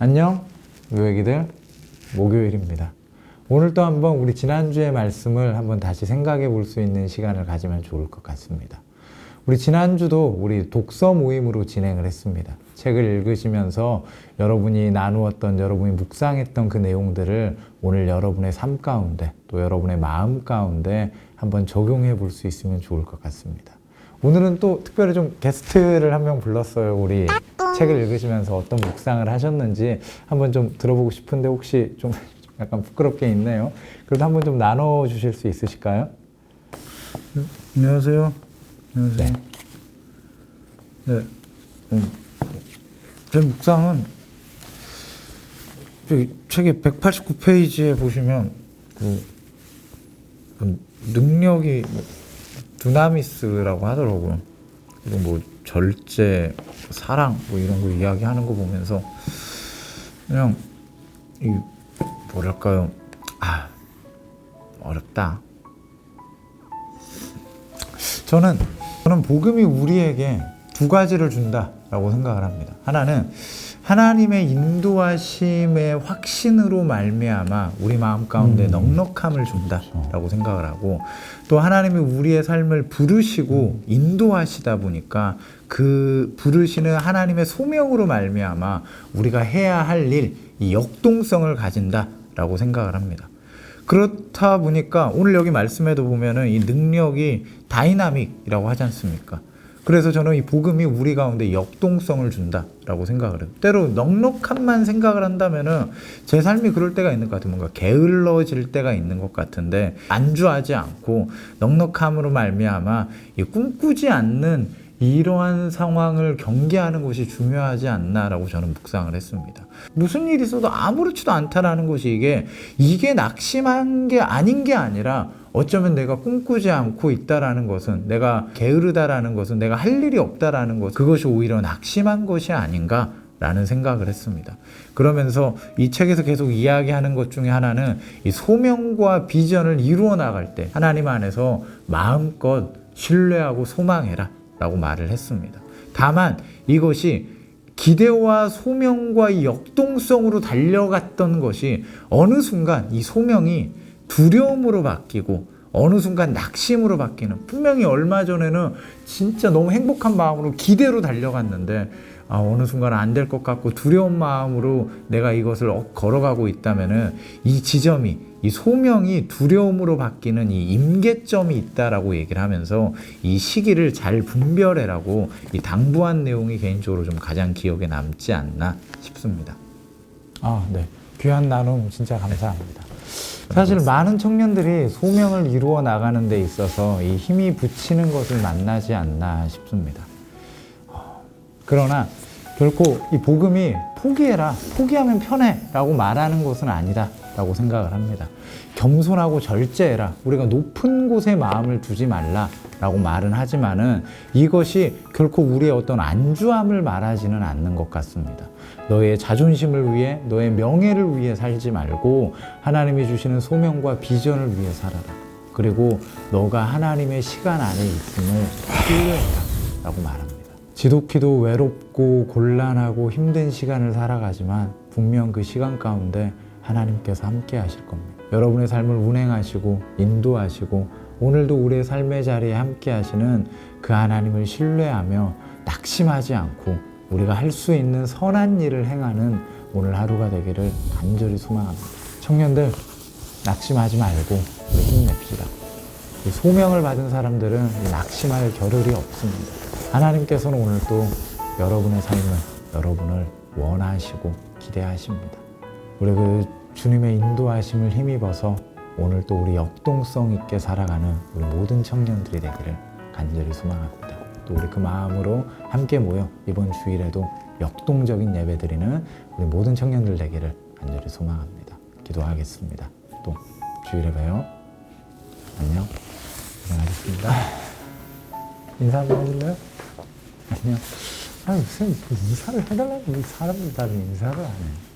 안녕, 묘애기들. 목요일입니다. 오늘 또 한번 우리 지난주의 말씀을 한번 다시 생각해 볼 수 있는 시간을 가지면 좋을 것 같습니다. 우리 지난주도 우리 독서 모임으로 진행을 했습니다. 책을 읽으시면서 여러분이 나누었던, 여러분이 묵상했던 그 내용들을 오늘 여러분의 삶 가운데, 또 여러분의 마음 가운데 한번 적용해 볼 수 있으면 좋을 것 같습니다. 오늘은 또 특별히 좀 게스트를 한 명 불렀어요. 우리 책을 읽으시면서 어떤 묵상을 하셨는지 한번 좀 들어보고 싶은데 혹시 좀 약간 부끄럽게 있네요. 그래도 한번 좀 나눠주실 수 있으실까요? 안녕하세요. 안녕하세요. 네. 제 묵상은 저기 책의 189페이지에 보시면 그 능력이 두나미스라고 하더라고요. 그리고 뭐 절제, 사랑 뭐 이런 거 이야기하는 거 보면서 그냥 이 뭐랄까요? 어렵다. 저는 복음이 우리에게 두 가지를 준다라고 생각을 합니다. 하나는 하나님의 인도하심의 확신으로 말미암아 우리 마음 가운데 넉넉함을 준다라고 생각을 하고, 또 하나님이 우리의 삶을 부르시고 인도하시다 보니까 그 부르시는 하나님의 소명으로 말미암아 우리가 해야 할 일, 이 역동성을 가진다라고 생각을 합니다. 그렇다 보니까 오늘 여기 말씀에도 보면은 이 능력이 다이나믹이라고 하지 않습니까? 그래서 저는 이 복음이 우리 가운데 역동성을 준다라고 생각을 해요. 때로 넉넉함만 생각을 한다면은 제 삶이 그럴 때가 있는 것 같아요. 뭔가 게을러질 때가 있는 것 같은데, 안주하지 않고 넉넉함으로 말미암아 이 꿈꾸지 않는 이러한 상황을 경계하는 것이 중요하지 않나라고 저는 묵상을 했습니다. 무슨 일이 있어도 아무렇지도 않다라는 것이 이게 낙심한 게 아닌 게 아니라, 어쩌면 내가 꿈꾸지 않고 있다라는 것은, 내가 게으르다라는 것은, 내가 할 일이 없다라는 것, 그것이 오히려 낙심한 것이 아닌가라는 생각을 했습니다. 그러면서 이 책에서 계속 이야기하는 것 중에 하나는 이 소명과 비전을 이루어 나갈 때 하나님 안에서 마음껏 신뢰하고 소망해라 라고 말을 했습니다. 다만 이것이 기대와 소명과 이 역동성으로 달려갔던 것이 어느 순간 이 소명이 두려움으로 바뀌고 어느 순간 낙심으로 바뀌는, 분명히 얼마 전에는 진짜 너무 행복한 마음으로 기대로 달려갔는데 어느 순간 안 될 것 같고 두려운 마음으로 내가 이것을 걸어가고 있다면은 이 지점이, 이 소명이 두려움으로 바뀌는 이 임계점이 있다라고 얘기를 하면서 이 시기를 잘 분별해라고 이 당부한 내용이 개인적으로 좀 가장 기억에 남지 않나 싶습니다. 네. 귀한 나눔 진짜 감사합니다. 사실 많은 청년들이 소명을 이루어 나가는 데 있어서 이 힘이 붙이는 것을 만나지 않나 싶습니다. 그러나 결코 이 복음이 포기해라, 포기하면 편해 라고 말하는 것은 아니다 라고 생각을 합니다. 겸손하고 절제해라, 우리가 높은 곳에 마음을 두지 말라 라고 말은 하지만은 이것이 결코 우리의 어떤 안주함을 말하지는 않는 것 같습니다. 너의 자존심을 위해, 너의 명예를 위해 살지 말고 하나님이 주시는 소명과 비전을 위해 살아라. 그리고 너가 하나님의 시간 안에 있음을 신뢰해라 라고 말합니다. 지독히도 외롭고 곤란하고 힘든 시간을 살아가지만 분명 그 시간 가운데 하나님께서 함께 하실 겁니다. 여러분의 삶을 운행하시고 인도하시고 오늘도 우리의 삶의 자리에 함께 하시는 그 하나님을 신뢰하며 낙심하지 않고 우리가 할 수 있는 선한 일을 행하는 오늘 하루가 되기를 간절히 소망합니다. 청년들, 낙심하지 말고 우리 힘냅시다. 이 소명을 받은 사람들은 낙심할 겨를이 없습니다. 하나님께서는 오늘 또 여러분의 삶을, 여러분을 원하시고 기대하십니다. 우리 그 주님의 인도하심을 힘입어서 오늘 또 우리 역동성 있게 살아가는 우리 모든 청년들이 되기를 간절히 소망합니다. 또 우리 그 마음으로 함께 모여 이번 주일에도 역동적인 예배 드리는 우리 모든 청년들 되기를 간절히 소망합니다. 기도하겠습니다. 또 주일에 봬요. 안녕. 고생하셨습니다. 인사 한번 해줄래요? 안녕. 무슨 인사를 해달라고 사람들 다 인사를 안 해.